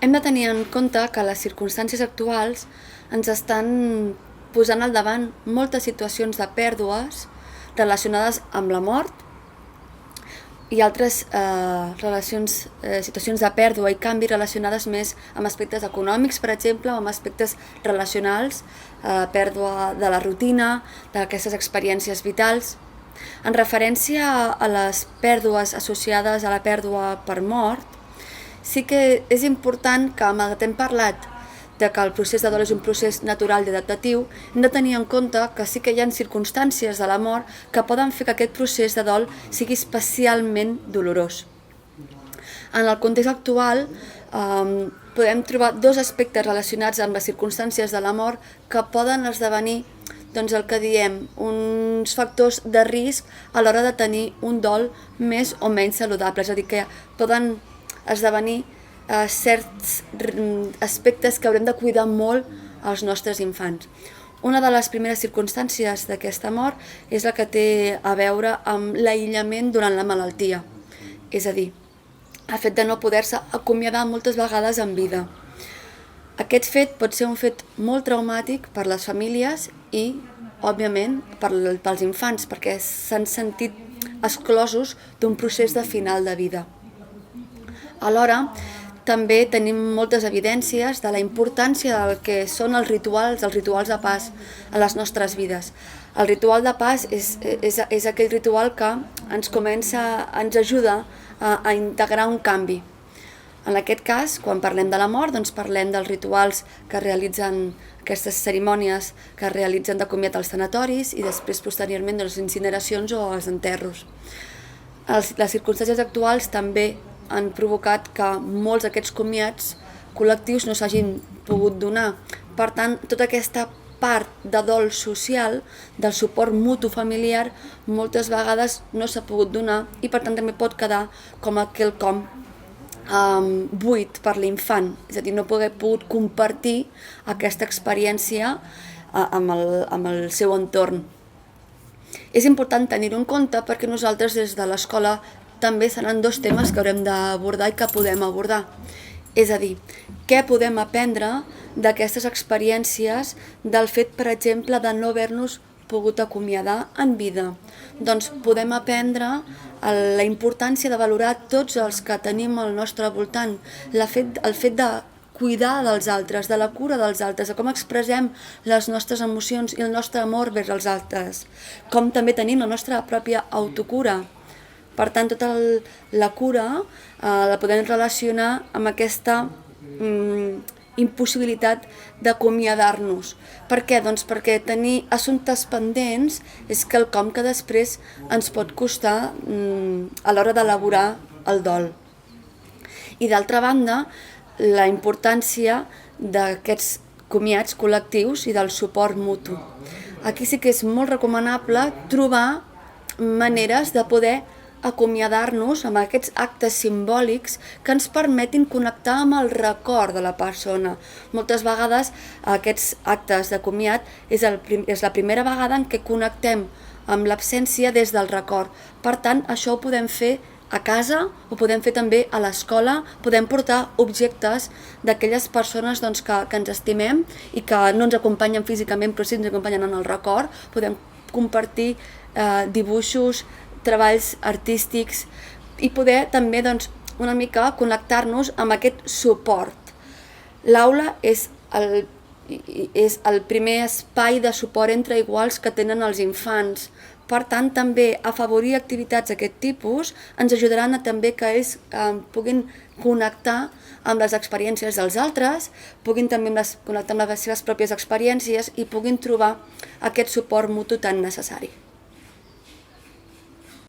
Hem de tenir en compte que les circumstàncies actuals ens estan posant al davant moltes situacions de pèrdues relacionades amb la mort i altres situacions de pèrdua i canvi relacionades més amb aspectes econòmics, per exemple, o amb aspectes relacionals, pèrdua de la rutina, d'aquestes experiències vitals. En referència a les pèrdues associades a la pèrdua per mort, sí que és important que, malgrat que hem parlat de que el procés de dol és un procés natural i adaptatiu, hem de tenir en compte que sí que hi ha circumstàncies de la mort que poden fer que aquest procés de dol sigui especialment dolorós. En el context actual podem trobar dos aspectes relacionats amb les circumstàncies de la mort que poden esdevenir el que diem, uns factors de risc a l'hora de tenir un dol més o menys saludable, és a dir, que poden esdevenir certs aspectes que haurem de cuidar molt als nostres infants. Una de les primeres circumstàncies d'aquesta mort és la que té a veure amb l'aïllament durant la malaltia, és a dir, el fet de no poder-se acomiadar moltes vegades en vida. Aquest fet pot ser un fet molt traumàtic per les famílies i, òbviament, pels infants, perquè s'han sentit exclosos d'un procés de final de vida. Alhora, també tenim moltes evidències de la importància del que són els rituals de pas a les nostres vides. El ritual de pas és aquell ritual que ens ajuda a integrar un canvi. En aquest cas, quan parlem de la mort, parlem dels rituals que realitzen aquestes cerimònies que es realitzen de comiat als tanatoris i després, posteriorment, les incineracions o els enterros. Les circumstàncies actuals també han provocat que molts d'aquests comiats col·lectius no s'hagin pogut donar. Per tant, tota aquesta part de dol social, del suport mutu familiar, moltes vegades no s'ha pogut donar i per tant també pot quedar com quelcom buit per l'infant, és a dir, no poder pogut compartir aquesta experiència amb el seu entorn. És important tenir-ho en compte perquè nosaltres des de l'escola també seran dos temes que haurem d'abordar i que podem abordar. És a dir, què podem aprendre d'aquestes experiències del fet, per exemple, de no haver-nos pogut acomiadar en vida? Doncs podem aprendre la importància de valorar tots els que tenim al nostre voltant, el fet de cuidar dels altres, de la cura dels altres, de com expressem les nostres emocions i el nostre amor vers els altres, com també tenim la nostra pròpia autocura. Per tant, tota la cura la podem relacionar amb aquesta impossibilitat d'acomiadar-nos. Per què? Doncs perquè tenir assumptes pendents és quelcom que després ens pot costar a l'hora d'elaborar el dol. I d'altra banda, la importància d'aquests comiats col·lectius i del suport mutu. Aquí sí que és molt recomanable trobar maneres de poder acomiadar-nos amb aquests actes simbòlics que ens permetin connectar amb el record de la persona. Moltes vegades aquests actes de comiat és la primera vegada en què connectem amb l'absència des del record. Per tant, això ho podem fer a casa, ho podem fer també a l'escola, podem portar objectes d'aquelles persones que ens estimem i que no ens acompanyen físicament però sí ens acompanyen en el record. Podem compartir dibuixos, treballs artístics i poder també una mica connectar-nos amb aquest suport. L'aula és el primer espai de suport entre iguals que tenen els infants. Per tant, també afavorir activitats d'aquest tipus ens ajudaran també que ells puguin connectar amb les experiències dels altres, puguin també connectar amb les seves pròpies experiències i puguin trobar aquest suport mutu tan necessari.